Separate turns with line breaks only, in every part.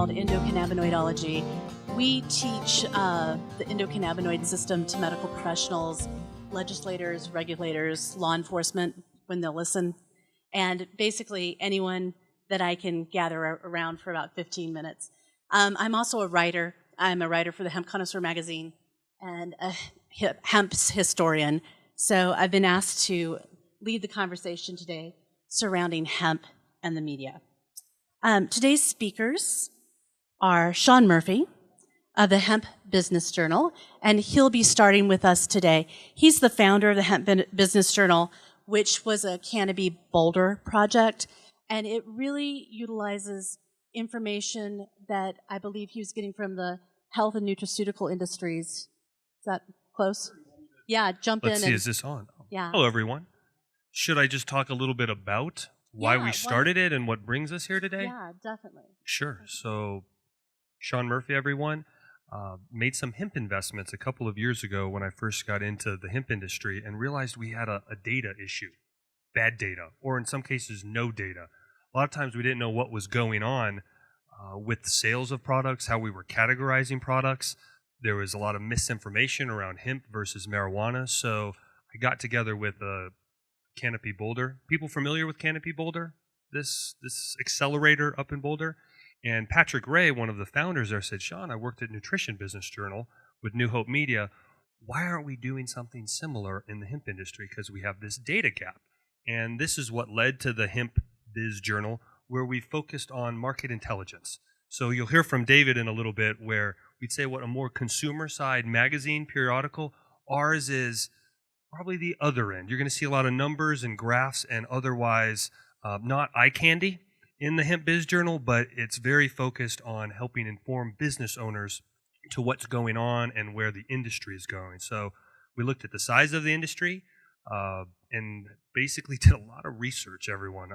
called Endocannabinoidology. We teach the endocannabinoid system to medical professionals, legislators, regulators, law enforcement, when they'll listen, and basically anyone that I can gather around for about 15 minutes. I'm also a writer. I'm a writer for the Hemp Connoisseur magazine and a hemp's historian. So I've been asked to lead the conversation today surrounding hemp and the media. Today's speakers are Sean Murphy of the Hemp Business Journal, and he'll be starting with us today. He's the founder of the Hemp Business Journal, which was a Canopy Boulder project, and it really utilizes information that I believe he was getting from the health and nutraceutical industries. Is that close? Yeah, jump in.
Let's see, is this on?
Yeah.
Hello, everyone. Should I just talk a little bit about why we started it and what brings us here today?
Yeah, definitely.
Sure. So, Sean Murphy, everyone, made some hemp investments a couple of years ago when I first got into the hemp industry and realized we had a data issue, bad data, or in some cases, no data. A lot of times we didn't know what was going on with the sales of products, how we were categorizing products. There was a lot of misinformation around hemp versus marijuana. So I got together with Canopy Boulder. People familiar with Canopy Boulder? This accelerator up in Boulder? And Patrick Ray, one of the founders there, said, Sean, I worked at Nutrition Business Journal with New Hope Media. Why aren't we doing something similar in the hemp industry? Because we have this data gap. And this is what led to the Hemp Biz Journal, where we focused on market intelligence. So you'll hear from David in a little bit where we'd say what a more consumer side magazine periodical. Ours is probably the other end. You're going to see a lot of numbers and graphs and otherwise not eye candy in the Hemp Biz Journal, but it's very focused on helping inform business owners to what's going on and where the industry is going. So we looked at the size of the industry and basically did a lot of research, everyone.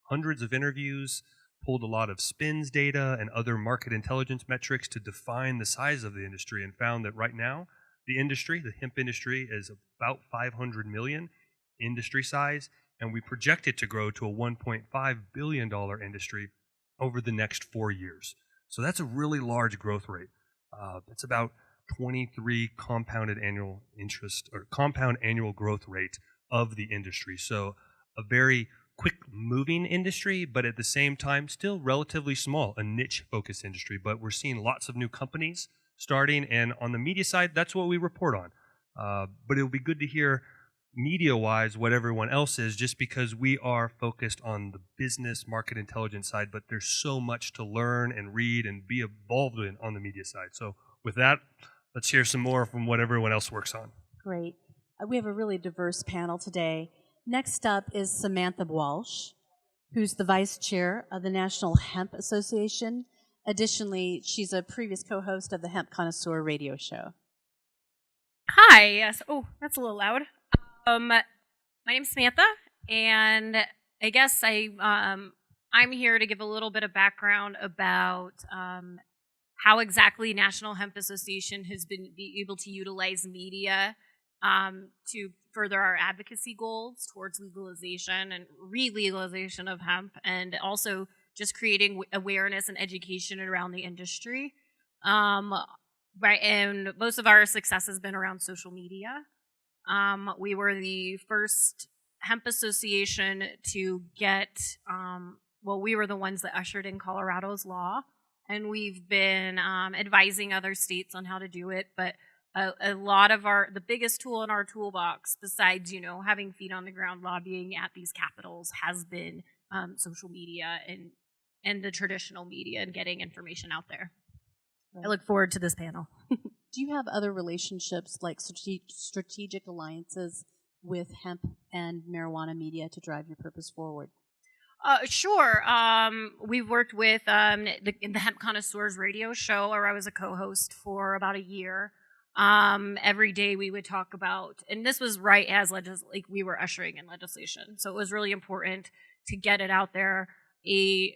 Hundreds of interviews, pulled a lot of spins data and other market intelligence metrics to define the size of the industry, and found that right now the industry, the hemp industry, is about 500 million industry size, and we project it to grow to a $1.5 billion industry over the next 4 years. So that's a really large growth rate. That's about 23 compound annual growth rate of the industry. So a very quick moving industry, but at the same time still relatively small, a niche focused industry. But we're seeing lots of new companies starting, and on the media side, that's what we report on. But it'll be good to hear media-wise what everyone else is, just because we are focused on the business market intelligence side, but there's so much to learn and read and be involved in on the media side. So with that, let's hear some more from what everyone else works on.
Great. We have a really diverse panel today. Next up is Samantha Walsh, who's the vice chair of the National Hemp Association. Additionally, she's a previous co-host of the Hemp Connoisseur radio show.
Hi, yes. Oh, that's a little loud. My name's Samantha, and I guess I'm here to give a little bit of background about how exactly National Hemp Association has been able to utilize media to further our advocacy goals towards legalization and re-legalization of hemp, and also just creating awareness and education around the industry. Right, and most of our success has been around social media. We were the first hemp association to get, we were the ones that ushered in Colorado's law, and we've been advising other states on how to do it, but a lot of the biggest tool in our toolbox, besides, having feet on the ground lobbying at these capitals, has been social media and the traditional media and getting information out there. Right. I look forward to this panel.
Do you have other relationships like strategic alliances with hemp and marijuana media to drive your purpose forward?
Sure. We've worked with the Hemp Connoisseurs radio show, where I was a co-host for about a year. Every day we would talk about, and this was right as we were ushering in legislation, so it was really important to get it out there, a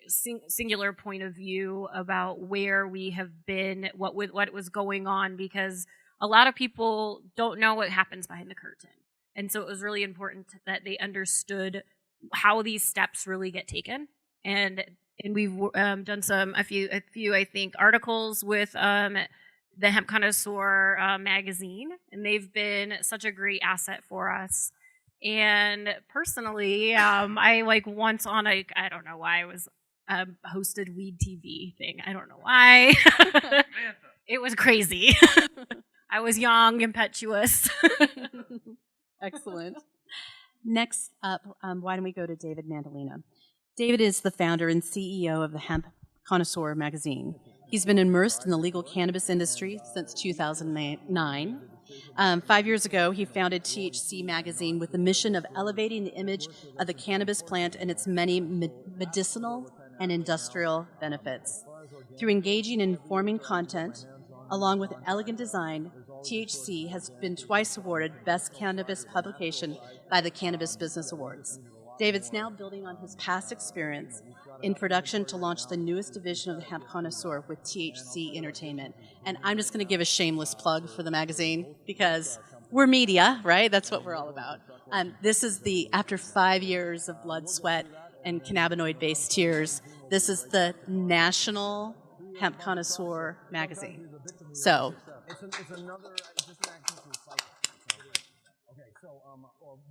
singular point of view about where we have been, what was going on, because a lot of people don't know what happens behind the curtain. And so it was really important that they understood how these steps really get taken. And and we've done a few I think articles with the Hemp Connoisseur magazine, and they've been such a great asset for us. And personally, I like once on I don't know why I was hosted Weed TV thing. I don't know why. It was crazy. I was young, impetuous.
Excellent. Next up, why don't we go to David Maddalena? David is the founder and CEO of the Hemp Connoisseur magazine. He's been immersed in the legal cannabis industry since 2009. 5 years ago, he founded THC magazine with the mission of elevating the image of the cannabis plant and its many medicinal and industrial benefits. Through engaging and informing content, along with elegant design, THC has been twice awarded Best Cannabis Publication by the Cannabis Business Awards. David's now building on his past experience in production to launch the newest division of the Hemp Connoisseur with THC Entertainment. And I'm just going to give a shameless plug for the magazine because we're media, right? That's what we're all about. This is after 5 years of blood, sweat, and cannabinoid-based tears, this is the National Hemp Connoisseur magazine. So,
it's another just an action to cycle. Okay, so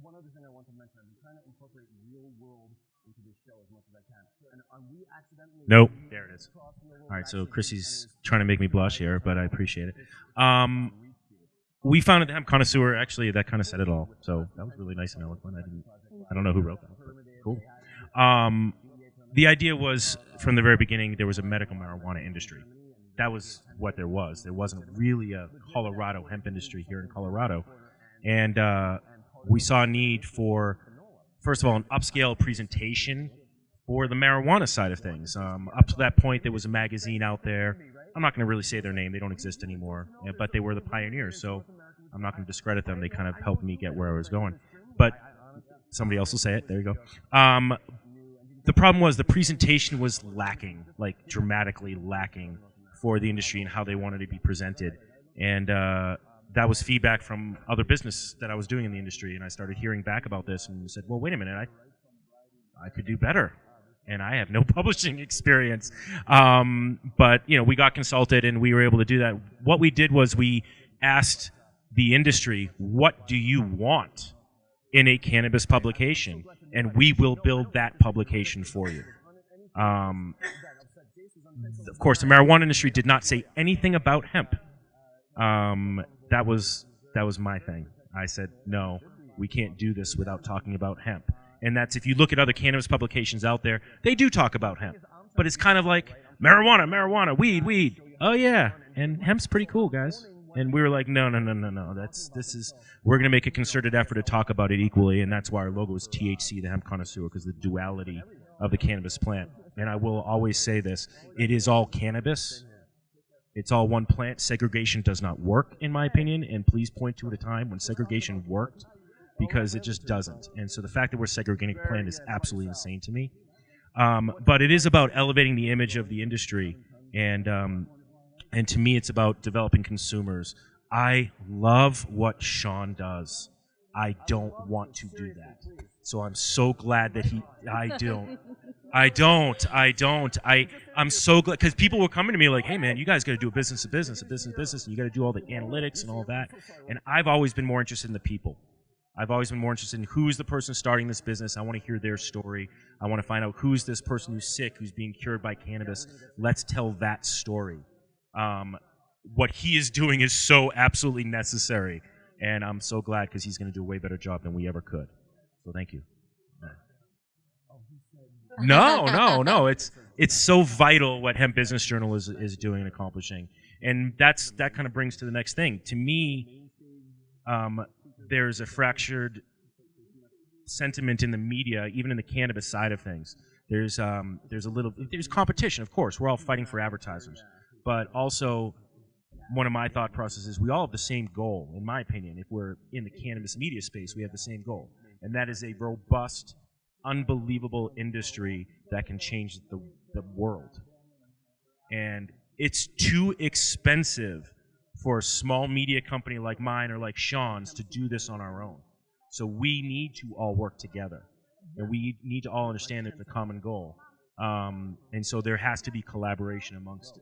one other thing I want to mention, I've been trying to incorporate real world into this show as much as I can. And we accidentally
Nope. There it is. All right, so Christie's trying to make me blush here, but I appreciate it. We founded the Hemp Connoisseur. Actually, that kind of said it all. So that was really nice and eloquent. I don't know who wrote that, but cool. The idea was, from the very beginning, there was a medical marijuana industry. That was what there was. There wasn't really a Colorado hemp industry here in Colorado. And we saw a need for, first of all, an upscale presentation for the marijuana side of things. Up to that point, there was a magazine out there. I'm not going to really say their name. They don't exist anymore. But they were the pioneers, so I'm not going to discredit them. They kind of helped me get where I was going. But somebody else will say it. There you go. The problem was the presentation was lacking, like dramatically lacking for the industry and how they wanted to be presented. And that was feedback from other business that I was doing in the industry. And I started hearing back about this and said, well, wait a minute, I could do better. And I have no publishing experience. But, we got consulted and we were able to do that. What we did was we asked the industry, what do you want in a cannabis publication? And we will build that publication for you. Of course, the marijuana industry did not say anything about hemp. That was my thing. I said, no, we can't do this without talking about hemp. And that's, if you look at other cannabis publications out there, they do talk about hemp. But it's kind of like marijuana, weed. Oh, yeah, and hemp's pretty cool, guys. And we were like, no. We're going to make a concerted effort to talk about it equally, and that's why our logo is THC, the Hemp Connoisseur, because the duality of the cannabis plant. And I will always say this, it is all cannabis. It's all one plant. Segregation does not work, in my opinion, and please point to a time when segregation worked, because it just doesn't. And so the fact that we're segregating a plant is absolutely insane to me. But it is about elevating the image of the industry, and to me, it's about developing consumers. I love what Sean does. I don't want to do that. So I'm so glad that I'm so glad, because people were coming to me like, hey man, you guys got to do a business to business, and you got to do all the analytics and all that. And I've always been more interested in the people. I've always been more interested in who's the person starting this business. I want to hear their story. I want to find out who's this person who's sick, who's being cured by cannabis. Let's tell that story. What he is doing is so absolutely necessary, and I'm so glad, because he's going to do a way better job than we ever could. So thank you. No. It's so vital what Hemp Business Journal is doing and accomplishing, and that kind of brings to the next thing. To me, there's a fractured sentiment in the media, even in the cannabis side of things. There's competition, of course. We're all fighting for advertisers. But also, one of my thought processes, we all have the same goal, in my opinion. If we're in the cannabis media space, we have the same goal. And that is a robust, unbelievable industry that can change the world. And it's too expensive for a small media company like mine or like Sean's to do this on our own. So we need to all work together. And we need to all understand there's a common goal. And so there has to be collaboration amongst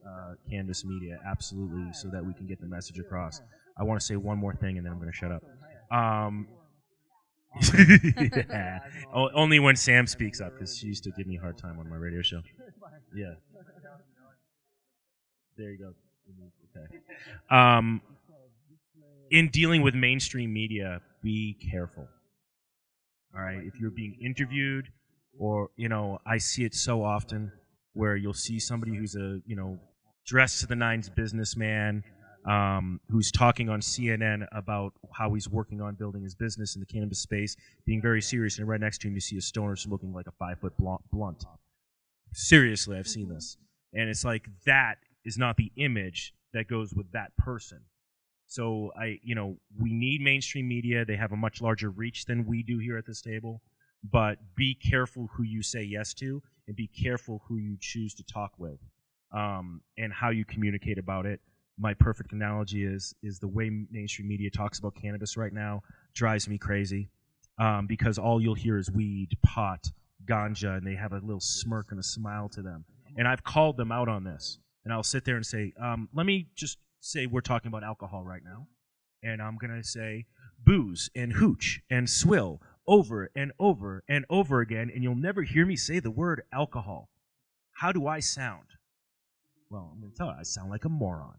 cannabis media, absolutely, so that we can get the message across. I want to say one more thing, and then I'm going to shut up. Yeah. Only when Sam speaks up, because she used to give me a hard time on my radio show. Yeah. There you go. Okay. In dealing with mainstream media, be careful. All right. If you're being interviewed, or, I see it so often where you'll see somebody who's a, dressed to the nines businessman, who's talking on CNN about how he's working on building his business in the cannabis space, being very serious, and right next to him you see a stoner smoking like a 5-foot blunt. Seriously, I've seen this. And it's like, that is not the image that goes with that person. So we need mainstream media. They have a much larger reach than we do here at this table. But be careful who you say yes to, and be careful who you choose to talk with, and how you communicate about it. My perfect analogy is the way mainstream media talks about cannabis right now drives me crazy, because all you'll hear is weed, pot, ganja, and they have a little smirk and a smile to them. And I've called them out on this, and I'll sit there and say, let me just say we're talking about alcohol right now, and I'm going to say booze and hooch and swill over and over and over again, and you'll never hear me say the word alcohol. How do I sound? Well, I'm going to tell you, I sound like a moron.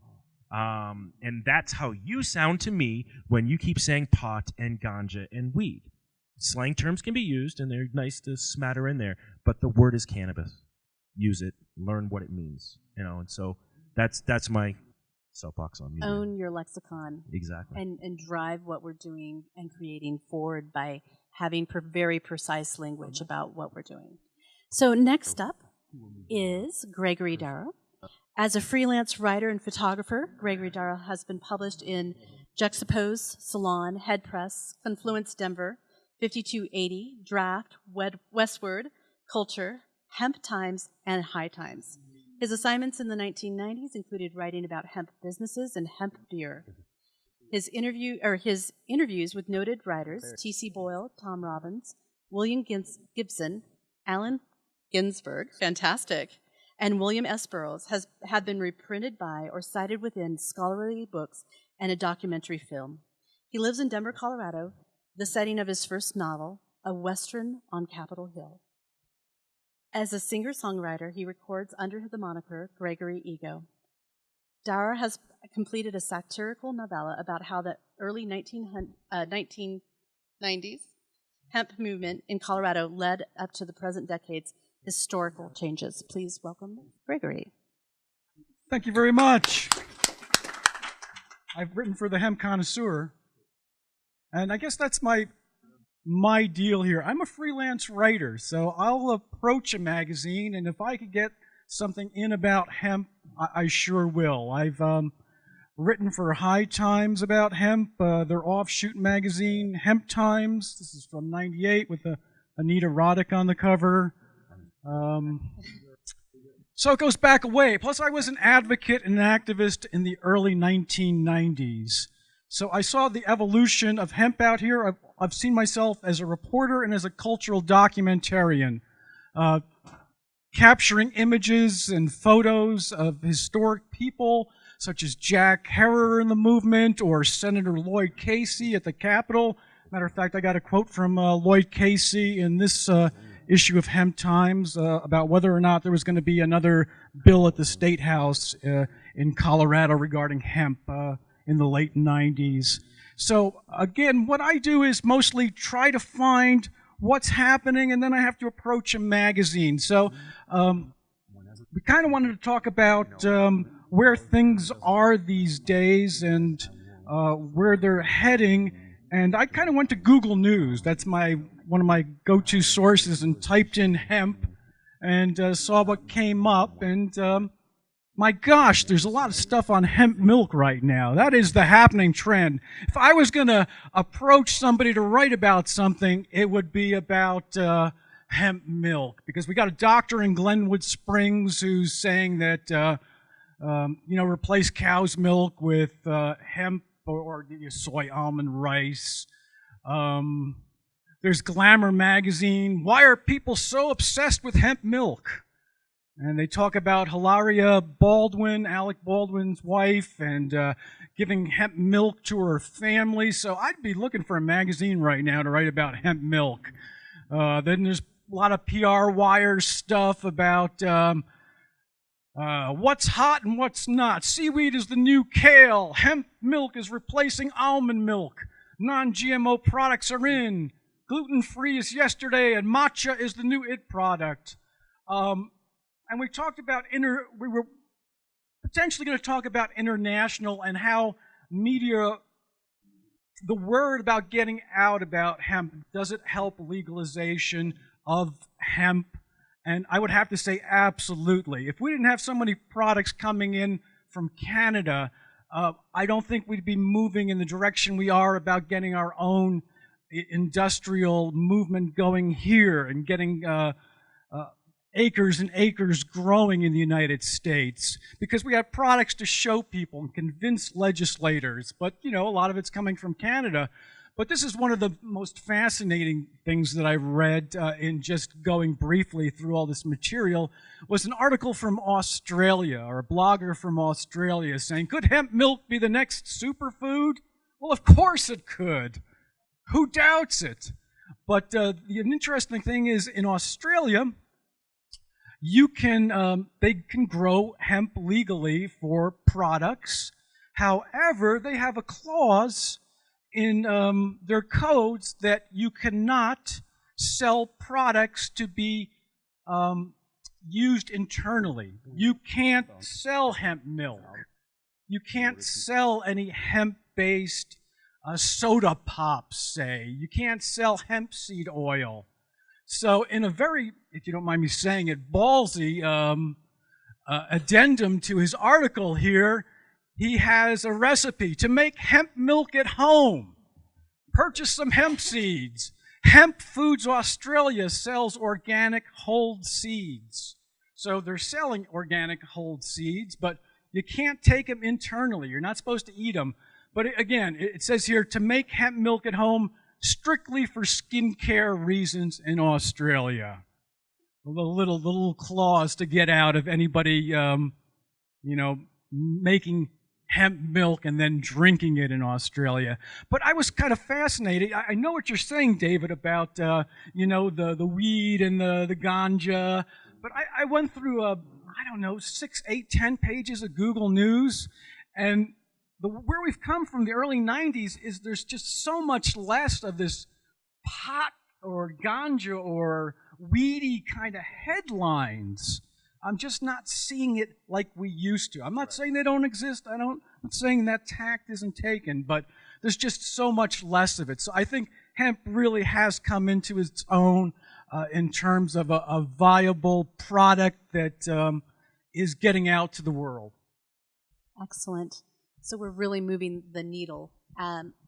And that's how you sound to me when you keep saying pot and ganja and weed. Slang terms can be used, and they're nice to smatter in there, but the word is cannabis. Use it. Learn what it means. And so that's my soapbox on media.
Own your lexicon.
Exactly.
And drive what we're doing and creating forward by having very precise language about what we're doing. So next up is Gregory Daurer. As a freelance writer and photographer, Gregory Daurer has been published in Juxtapose, Salon, Head Press, Confluence Denver, 5280, Draft, Westward, Culture, Hemp Times, and High Times. His assignments in the 1990s included writing about hemp businesses and hemp beer. His interviews with noted writers T.C. Boyle, Tom Robbins, William Gibson, Allen Ginsberg, fantastic, and William S. Burroughs have been reprinted by or cited within scholarly books and a documentary film. He lives in Denver, Colorado, the setting of his first novel, A Western on Capitol Hill. As a singer-songwriter, he records under the moniker Gregory Ego. Daurer has completed a satirical novella about how the early 1990s hemp movement in Colorado led up to the present decade's historical changes. Please welcome Gregory.
Thank you very much. I've written for the Hemp Connoisseur, and I guess that's my deal here. I'm a freelance writer, so I'll approach a magazine, and if I could get something in about hemp, I sure will. I've written for High Times about hemp, their offshoot magazine, Hemp Times. This is from '98 with Anita Roddick on the cover. So it goes back a way. Plus, I was an advocate and an activist in the early 1990s. So I saw the evolution of hemp out here. I've seen myself as a reporter and as a cultural documentarian, capturing images and photos of historic people such as Jack Herer in the movement or Senator Lloyd Casey at the Capitol. Matter of fact, I got a quote from Lloyd Casey in this issue of Hemp Times about whether or not there was going to be another bill at the State House in Colorado regarding hemp in the late 90s. So again, what I do is mostly try to find what's happening, and then I have to approach a magazine. So we kind of wanted to talk about where things are these days and where they're heading. And I kind of went to Google News. That's one of my go-to sources, and typed in hemp and saw what came up. And my gosh, there's a lot of stuff on hemp milk right now. That is the happening trend. If I was going to approach somebody to write about something, it would be about hemp milk, because we got a doctor in Glenwood Springs who's saying that replace cow's milk with hemp or soy almond rice. There's Glamour magazine. Why are people so obsessed with hemp milk? And they talk about Hilaria Baldwin, Alec Baldwin's wife, and giving hemp milk to her family. So I'd be looking for a magazine right now to write about hemp milk. Then there's a lot of PR wire stuff about what's hot and what's not. Seaweed is the new kale. Hemp milk is replacing almond milk. Non-GMO products are in. Gluten-free is yesterday, and matcha is the new it product. And we talked about we were potentially going to talk about international and how media, the word about getting out about hemp, does it help legalization of hemp? And I would have to say absolutely. If we didn't have so many products coming in from Canada, I don't think we'd be moving in the direction we are about getting our own industrial movement going here and getting acres and acres growing in the United States, because we have products to show people and convince legislators. But, you know, a lot of it's coming from Canada. But this is one of the most fascinating things that I've read in just going briefly through all this material, was an article from Australia, or a blogger from Australia, saying, could hemp milk be the next superfood? Well, of course it could. Who doubts it? But the interesting thing is, in Australia, they can grow hemp legally for products. However, they have a clause in their codes that you cannot sell products to be used internally. You can't sell hemp milk. You can't sell any hemp-based soda pops, say. You can't sell hemp seed oil. So in a very, if you don't mind me saying it, ballsy addendum to his article here, he has a recipe to make hemp milk at home. Purchase some hemp seeds. Hemp Foods Australia sells organic whole seeds. So they're selling organic whole seeds, but you can't take them internally. You're not supposed to eat them. But again, it says here to make hemp milk at home strictly for skincare reasons in Australia. A little clause to get out of anybody, making hemp milk and then drinking it in Australia. But I was kind of fascinated. I know what you're saying, David, about the weed and the ganja. But I went through 6, 8, 10 pages of Google News, and where we've come from the early 90s is there's just so much less of this pot or ganja or weedy kind of headlines. I'm just not seeing it like we used to. I'm not saying they don't exist. I'm not saying that tact isn't taken, but there's just so much less of it. So I think hemp really has come into its own in terms of a viable product that is getting out to the world.
Excellent. So we're really moving the needle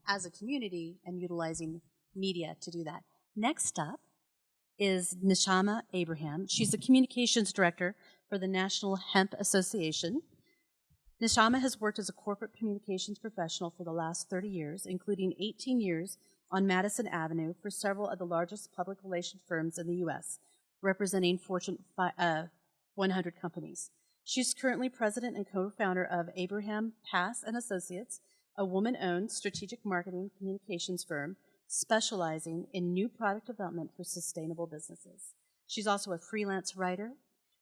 as a community and utilizing media to do that. Next up is Nishama Abraham. She's the communications director for the National Hemp Association. Nishama has worked as a corporate communications professional for the last 30 years, including 18 years on Madison Avenue for several of the largest public relations firms in the U.S., representing Fortune 100 companies. She's currently president and co-founder of Abraham Pass & Associates, a woman-owned strategic marketing communications firm specializing in new product development for sustainable businesses. She's also a freelance writer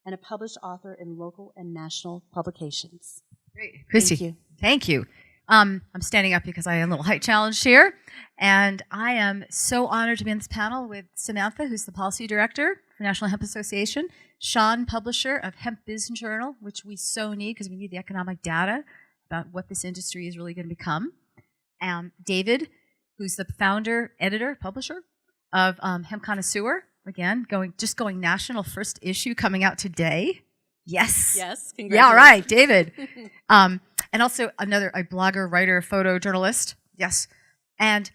and a published author in local and national publications.
Great. Christie, thank you. I'm standing up because I am a little height challenged here, and I am so honored to be on this panel with Samantha, who's the policy director for National Hemp Association, Sean, publisher of Hemp Business Journal, which we so need because we need the economic data about what this industry is really going to become, David, who's the founder, editor, publisher of Hemp Connoisseur, again, going national, first issue coming out today. Yes.
Yes, congratulations.
Yeah, right, David. And also a blogger, writer, photojournalist. Yes. And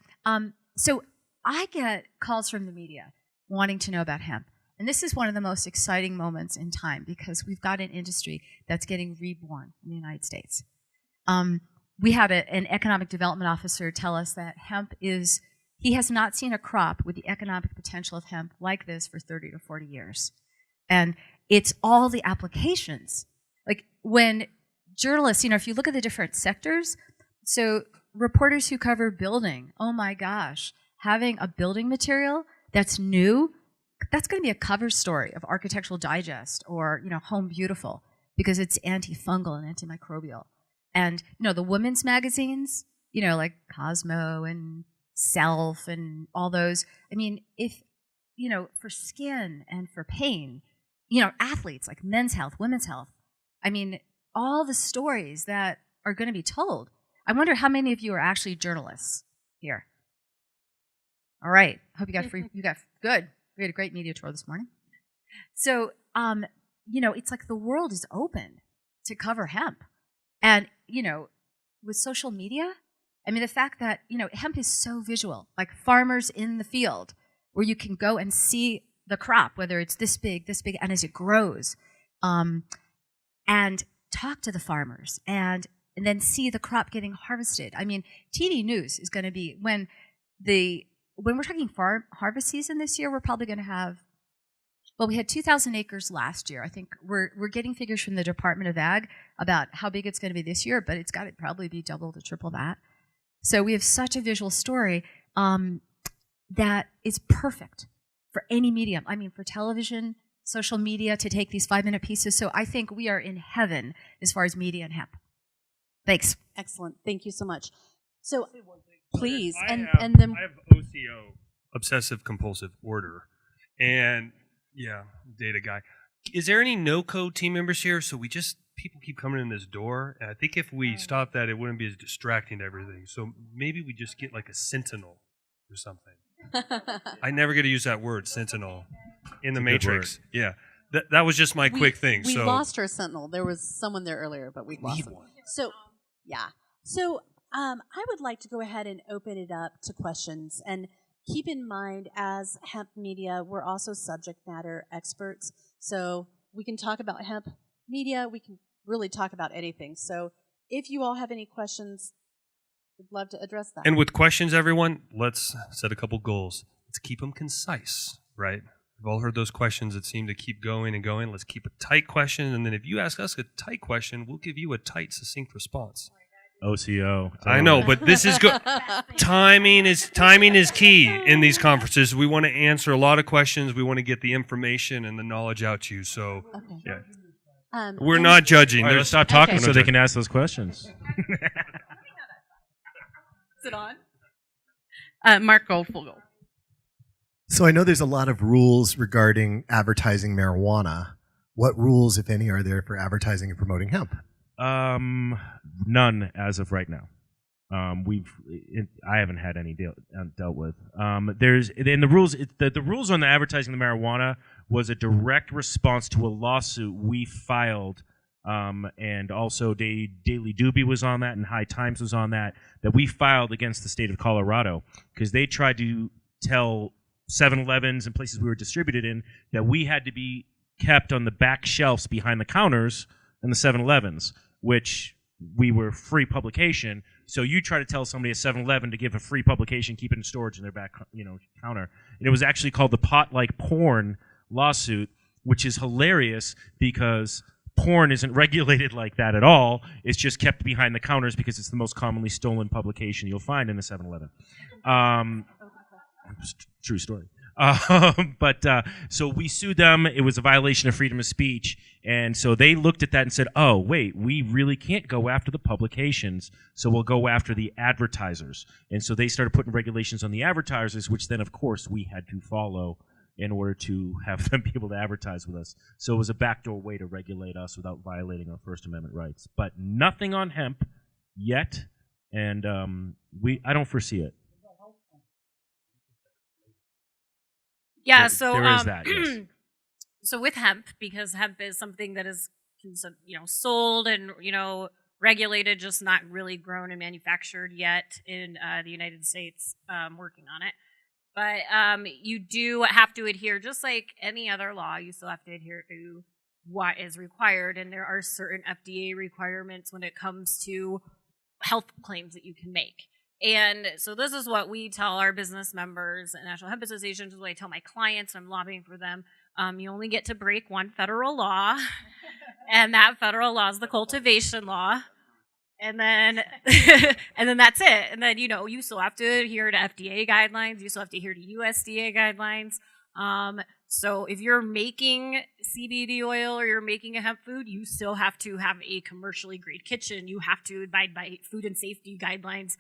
so I get calls from the media wanting to know about hemp. And this is one of the most exciting moments in time because we've got an industry that's getting reborn in the United States. We had an economic development officer tell us that he has not seen a crop with the economic potential of hemp like this for 30 to 40 years. And It's all the applications. Like when journalists, if you look at the different sectors, so reporters who cover building, oh my gosh, having a building material that's new, that's going to be a cover story of Architectural Digest or, Home Beautiful, because it's antifungal and antimicrobial. And, the women's magazines, like Cosmo and Self and all those. I mean, if, for skin and for pain, athletes like Men's Health, Women's Health, I mean, all the stories that are going to be told. I wonder how many of you are actually journalists here. All right. Hope you got free. You got good. We had a great media tour this morning. So, it's like the world is open to cover hemp. And, with social media, I mean, the fact that, hemp is so visual, like farmers in the field where you can go and see the crop, whether it's this big, and as it grows, and talk to the farmers and then see the crop getting harvested. I mean, TV news is going to be when we're talking harvest season this year, we're probably going to have, we had 2,000 acres last year. I think we're getting figures from the Department of Ag about how big it's going to be this year, but it's got to probably be double to triple that. So we have such a visual story that is perfect for any medium. I mean, for television, social media, to take these 5-minute pieces. So I think we are in heaven as far as media and hemp. Thanks.
Excellent. Thank you so much. So please,
I
and then
I have OCO, obsessive compulsive order, and data guy. Is there any NoCo team members here? So people keep coming in this door, and I think if we stop that, it wouldn't be as distracting to everything. So maybe we just get like a sentinel or something. I never get to use that word, sentinel, in the Matrix. Yeah, that was just my quick thing.
We
so
lost our sentinel. There was someone there earlier, but we lost him. So I would like to go ahead and open it up to questions. And keep in mind, as hemp media, we're also subject matter experts. So we can talk about hemp media. We can really talk about anything. So if you all have any questions, we'd love to address that.
And with questions, everyone, let's set a couple goals. Let's keep them concise, right? We've all heard those questions that seem to keep going and going. Let's keep a tight question. And then if you ask us a tight question, we'll give you a tight, succinct response.
OCO.
I know, but this is good. Timing is key in these conferences. We want to answer a lot of questions. We want to get the information and the knowledge out to you. So, we're not judging.
Right, let's stop talking so they can ask those questions.
Is it on? Mark Goldfogel.
So I know there's a lot of rules regarding advertising marijuana. What rules, if any, are there for advertising and promoting hemp?
None as of right now. I haven't had any dealt with. There's in the rules. The rules on the advertising the marijuana was a direct response to a lawsuit we filed, and also Daily Doobie was on that, and High Times was on that we filed against the state of Colorado because they tried to tell 7-Elevens and places we were distributed in that we had to be kept on the back shelves behind the counters in the 7-Elevens, which we were free publication. So you try to tell somebody at 7-Eleven to give a free publication, keep it in storage in their back, counter. And it was actually called the Pot Like Porn lawsuit, which is hilarious because porn isn't regulated like that at all. It's just kept behind the counters because it's the most commonly stolen publication you'll find in a 7-Eleven. True story. So we sued them. It was a violation of freedom of speech. And so they looked at that and said, oh, wait, we really can't go after the publications, so we'll go after the advertisers. And so they started putting regulations on the advertisers, which then, of course, we had to follow in order to have them be able to advertise with us. So it was a backdoor way to regulate us without violating our First Amendment rights. But nothing on hemp yet, and I don't foresee it.
Yeah, so
there is that. Yes.
So with hemp, because hemp is something that is sold and regulated, just not really grown and manufactured yet in the United States. Working on it, but you do have to adhere, just like any other law. You still have to adhere to what is required, and there are certain FDA requirements when it comes to health claims that you can make. And so this is what we tell our business members at National Hemp Association, this is what I tell my clients, and I'm lobbying for them. You only get to break one federal law, and that federal law is the cultivation law. And then, and then that's it. And then, you still have to adhere to FDA guidelines. You still have to adhere to USDA guidelines. So if you're making CBD oil or you're making a hemp food, you still have to have a commercially grade kitchen. You have to abide by food and safety guidelines,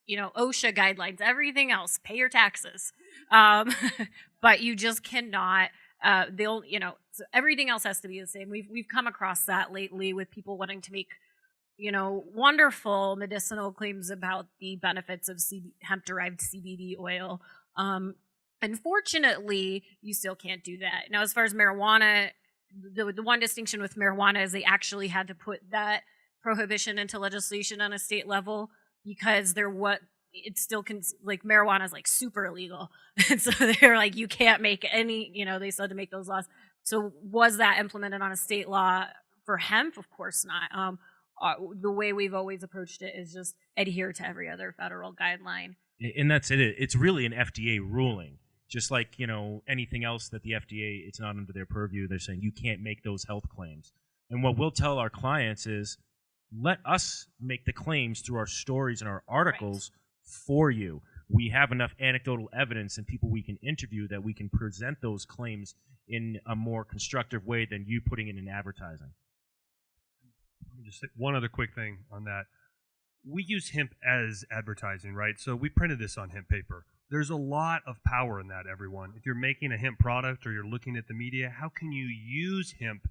OSHA guidelines, everything else. Pay your taxes. But you just cannot. So everything else has to be the same. We've come across that lately with people wanting to make wonderful medicinal claims about the benefits of hemp-derived CBD oil. Unfortunately, you still can't do that. Now, as far as marijuana, the one distinction with marijuana is they actually had to put that prohibition into legislation on a state level because it's still marijuana is like super illegal. And so they're like, you can't make any, they still had to make those laws. So was that implemented on a state law for hemp? Of course not. The way we've always approached it is just adhere to every other federal guideline.
And that's it. It's really an FDA ruling. Just like, anything else that the FDA, it's not under their purview. They're saying you can't make those health claims. And what we'll tell our clients is let us make the claims through our stories and our articles for you. We have enough anecdotal evidence and people we can interview that we can present those claims in a more constructive way than you putting it in advertising.
Let me just say one other quick thing on that. We use hemp as advertising, right? So we printed this on hemp paper. There's a lot of power in that, everyone. If you're making a hemp product or you're looking at the media, how can you use hemp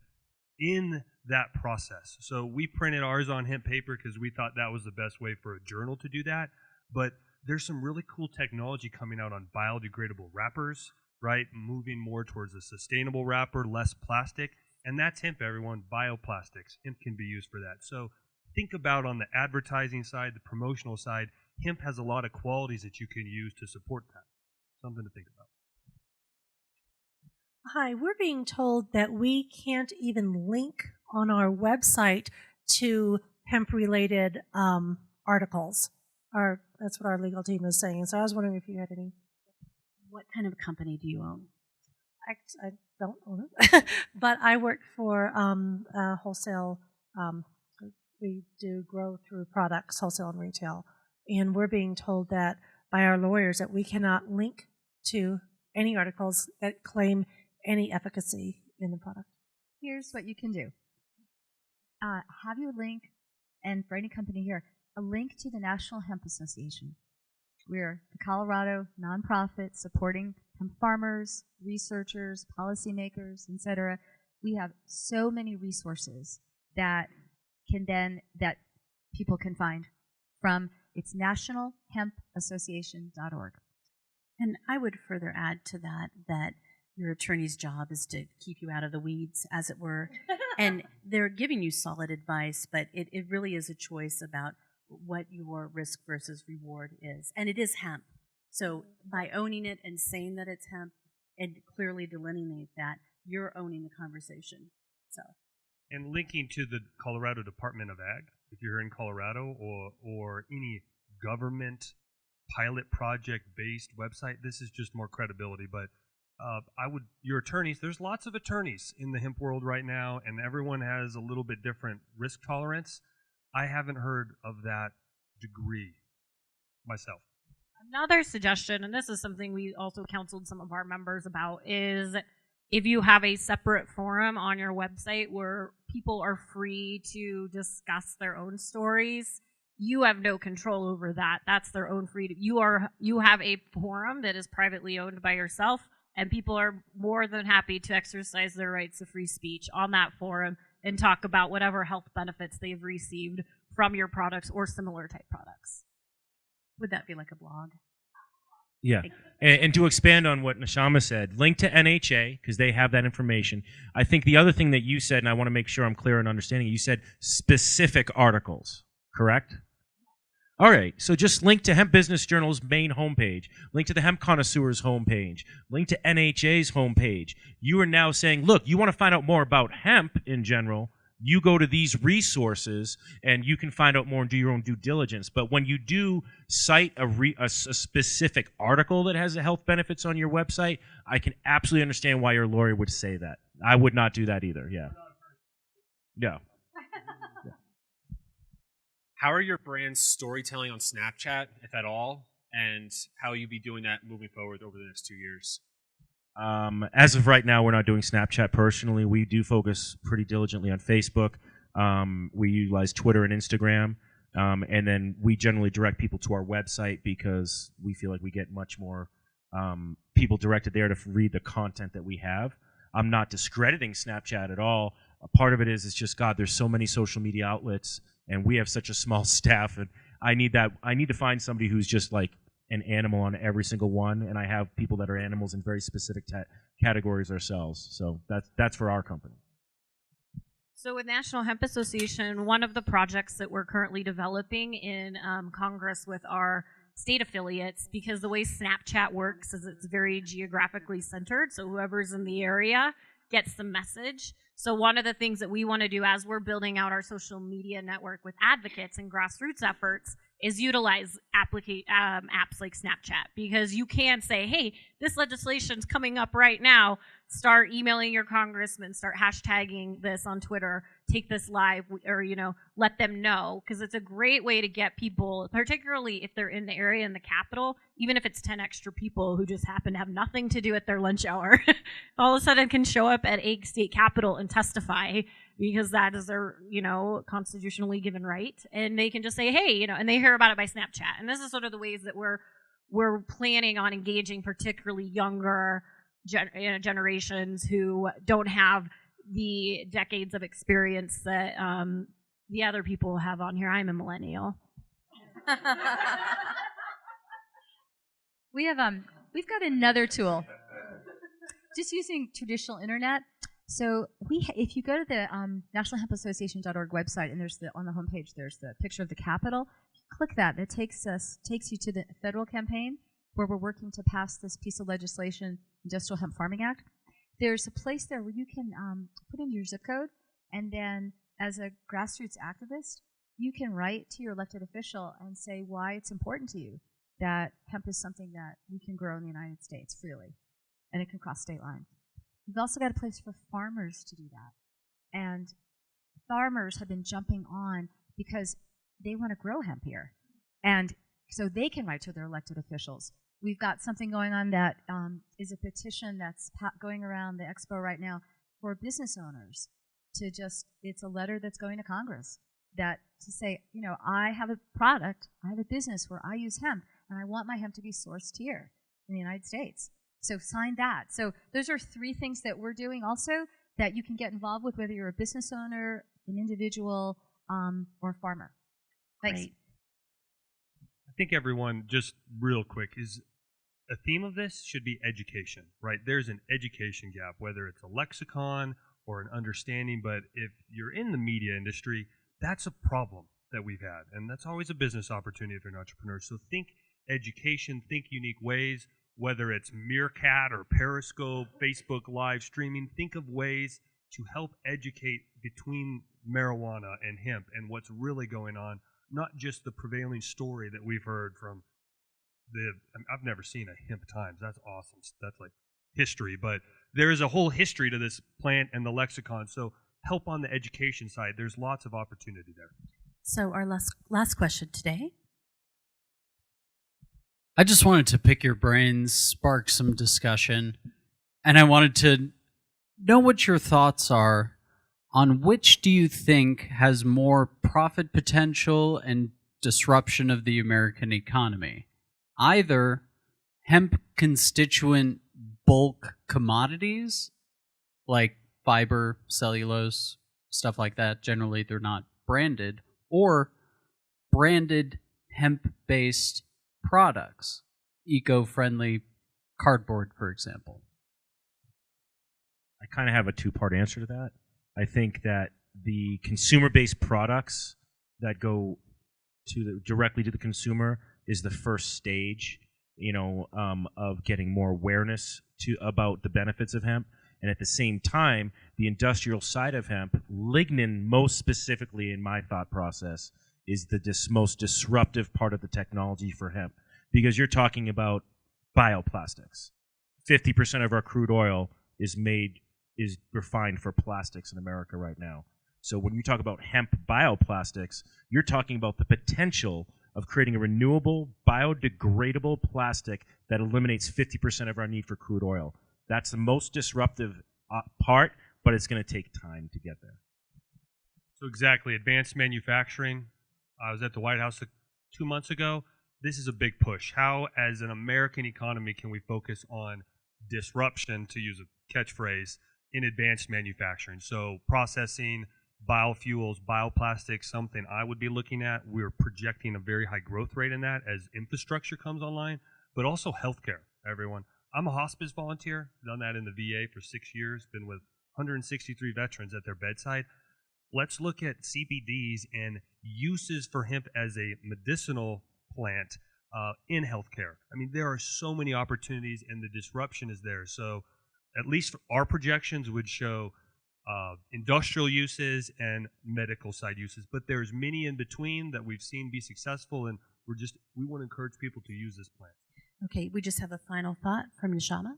in that process? So we printed ours on hemp paper because we thought that was the best way for a journal to do that. But there's some really cool technology coming out on biodegradable wrappers, right? Moving more towards a sustainable wrapper, less plastic. And that's hemp, everyone, bioplastics. Hemp can be used for that. So think about on the advertising side, the promotional side, hemp has a lot of qualities that you can use to support that. Something to think about.
Hi, we're being told that we can't even link on our website to hemp-related articles. That's what our legal team is saying. So I was wondering if you had any.
What kind of company do you own?
I don't own it, but I work for wholesale. We do grow through products, wholesale and retail. And we're being told that by our lawyers that we cannot link to any articles that claim any efficacy in the product.
Here's what you can do. Have your link, and for any company here, a link to the National Hemp Association. We're the Colorado nonprofit supporting hemp farmers, researchers, policymakers, etc. We have so many resources that people can find from it's nationalhempassociation.org.
And I would further add to that your attorney's job is to keep you out of the weeds, as it were. And they're giving you solid advice, but it really is a choice about what your risk versus reward is. And it is hemp. So by owning it and saying that it's hemp and clearly delineate that, you're owning the conversation. So.
And linking to the Colorado Department of Ag, if you're in Colorado, or any government pilot project-based website, this is just more credibility. But your attorneys, there's lots of attorneys in the hemp world right now, and everyone has a little bit different risk tolerance. I haven't heard of that degree myself.
Another suggestion, and this is something we also counseled some of our members about, is if you have a separate forum on your website where people are free to discuss their own stories, you have no control over that. That's their own freedom. You have a forum that is privately owned by yourself, and people are more than happy to exercise their rights of free speech on that forum and talk about whatever health benefits they've received from your products or similar type products.
Would that be like a blog?
Yeah. And to expand on what Neshama said, link to NHA, because they have that information. I think the other thing that you said, and I want to make sure I'm clear in understanding, you said specific articles, correct? All right, so just link to Hemp Business Journal's main homepage, link to the Hemp Connoisseur's homepage, link to NHA's homepage. You are now saying, look, you want to find out more about hemp in general, you go to these resources and you can find out more and do your own due diligence. But when you do cite a specific article that has the health benefits on your website, I can absolutely understand why your lawyer would say that. I would not do that either. Yeah. Yeah.
How are your brand's storytelling on Snapchat, if at all, and how will you be doing that moving forward over the next 2 years?
As of right now, we're not doing Snapchat personally. We do focus pretty diligently on Facebook. We utilize Twitter and Instagram. And then we generally direct people to our website because we feel like we get much more people directed there to read the content that we have. I'm not discrediting Snapchat at all. A part of it is it's just, God, there's so many social media outlets, and we have such a small staff, and I need to find somebody who's just like an animal on every single one, and I have people that are animals in very specific categories ourselves. So that's for our company.
So with National Hemp Association, one of the projects that we're currently developing in Congress with our state affiliates, because the way Snapchat works is it's very geographically centered, so whoever's in the area gets the message. So one of the things that we want to do as we're building out our social media network with advocates and grassroots efforts is utilize apps like Snapchat, because you can say, hey, this legislation's coming up right now. Start emailing your congressman, start hashtagging this on Twitter, take this live, or, let them know, because it's a great way to get people, particularly if they're in the area in the Capitol, even if it's 10 extra people who just happen to have nothing to do at their lunch hour, all of a sudden can show up at a state capitol and testify, because that is their, constitutionally given right. And they can just say, hey, and they hear about it by Snapchat. And this is sort of the ways that we're planning on engaging particularly younger generations who don't have the decades of experience that the other people have on here. I'm a millennial.
We've got another tool. Just using traditional internet. So if you go to the nationalhempassociation.org website, and on the homepage there's the picture of the Capitol. Click that. That takes you to the federal campaign where we're working to pass this piece of legislation, Industrial Hemp Farming Act. There's a place there where you can put in your zip code, and then as a grassroots activist, you can write to your elected official and say why it's important to you that hemp is something that we can grow in the United States freely, and it can cross state lines. We've also got a place for farmers to do that. And farmers have been jumping on because they want to grow hemp here. And so they can write to their elected officials. We've got something going on that is a petition that's going around the expo right now for business owners to it's a letter that's going to Congress to say, I have a product, I have a business where I use hemp, and I want my hemp to be sourced here in the United States. So sign that. So those are 3 things that we're doing also that you can get involved with, whether you're a business owner, an individual, or a farmer. Thanks.
Great.
I think everyone, just real quick, is a theme of this should be education, right? There's an education gap, whether it's a lexicon or an understanding, but if you're in the media industry, that's a problem that we've had, and that's always a business opportunity if you're an entrepreneur. So think education, think unique ways, whether it's Meerkat or Periscope, Facebook live streaming, think of ways to help educate between marijuana and hemp and what's really going on, not just the prevailing story that we've heard from I've never seen a Hemp Times. That's awesome. That's like history, but there is a whole history to this plant and the lexicon. So help on the education side. There's lots of opportunity there.
So our last question today. I just wanted to pick your brains, spark some discussion, and I wanted to know what your thoughts are on which do you think has more profit potential and disruption of the American economy? Either hemp constituent bulk commodities like fiber, cellulose, stuff like that. Generally, they're not branded, or branded hemp-based products, eco-friendly cardboard, for example.
I kind of have a 2-part answer to that. I think that the consumer-based products that go directly to the consumer is the first stage, of getting more awareness about the benefits of hemp. And at the same time, the industrial side of hemp, lignin most specifically in my thought process, is the most disruptive part of the technology for hemp. Because you're talking about bioplastics. 50% of our crude oil is refined for plastics in America right now. So when you talk about hemp bioplastics, you're talking about the potential of creating a renewable, biodegradable plastic that eliminates 50% of our need for crude oil. That's the most disruptive part, but it's going to take time to get there.
So exactly, advanced manufacturing. I was at the White House 2 months ago. This is a big push. How, as an American economy, can we focus on disruption, to use a catchphrase, in advanced manufacturing? So processing, biofuels, bioplastics, something I would be looking at. We're projecting a very high growth rate in that as infrastructure comes online, but also healthcare, everyone. I'm a hospice volunteer, done that in the VA for 6 years, been with 163 veterans at their bedside. Let's look at CBDs and uses for hemp as a medicinal plant in healthcare. I mean, there are so many opportunities, and the disruption is there. So at least our projections would show industrial uses and medical side uses, but there's many in between that we've seen be successful, and we want to encourage people to use this plant.
Okay, we just have a final thought from Nishama.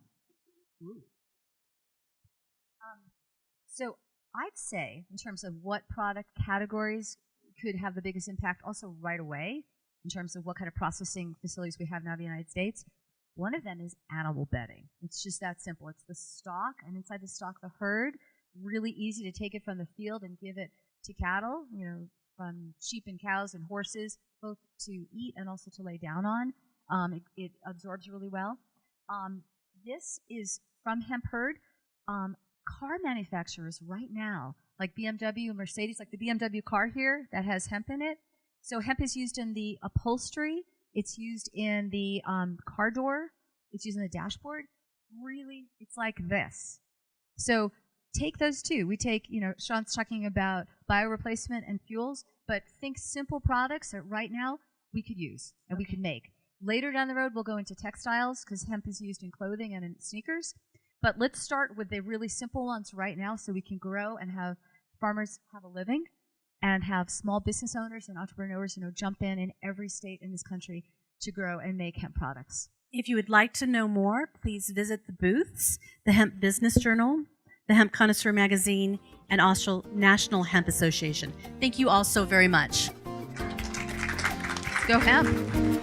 So I'd say, in terms of what product categories could have the biggest impact also right away, in terms of what kind of processing facilities we have now in the United States, one of them is animal bedding. It's just that simple. It's the stock, and inside the stock, the herd. Really easy to take it from the field and give it to cattle, from sheep and cows and horses, both to eat and also to lay down on. It absorbs really well. This is from hemp herd. Car manufacturers right now, like BMW and Mercedes, like the BMW car here that has hemp in it. So hemp is used in the upholstery. It's used in the car door. It's used in the dashboard. Really, it's like this. So take those two. We take, Sean's talking about bioreplacement and fuels, but think simple products that right now we could use and we could make. Later down the road, we'll go into textiles because hemp is used in clothing and in sneakers. But let's start with the really simple ones right now so we can grow and have farmers have a living and have small business owners and entrepreneurs, jump in every state in this country to grow and make hemp products.
If you would like to know more, please visit the booths, the Hemp Business Journal, the Hemp Connoisseur Magazine, and also National Hemp Association. Thank you all so very much.
Go hemp.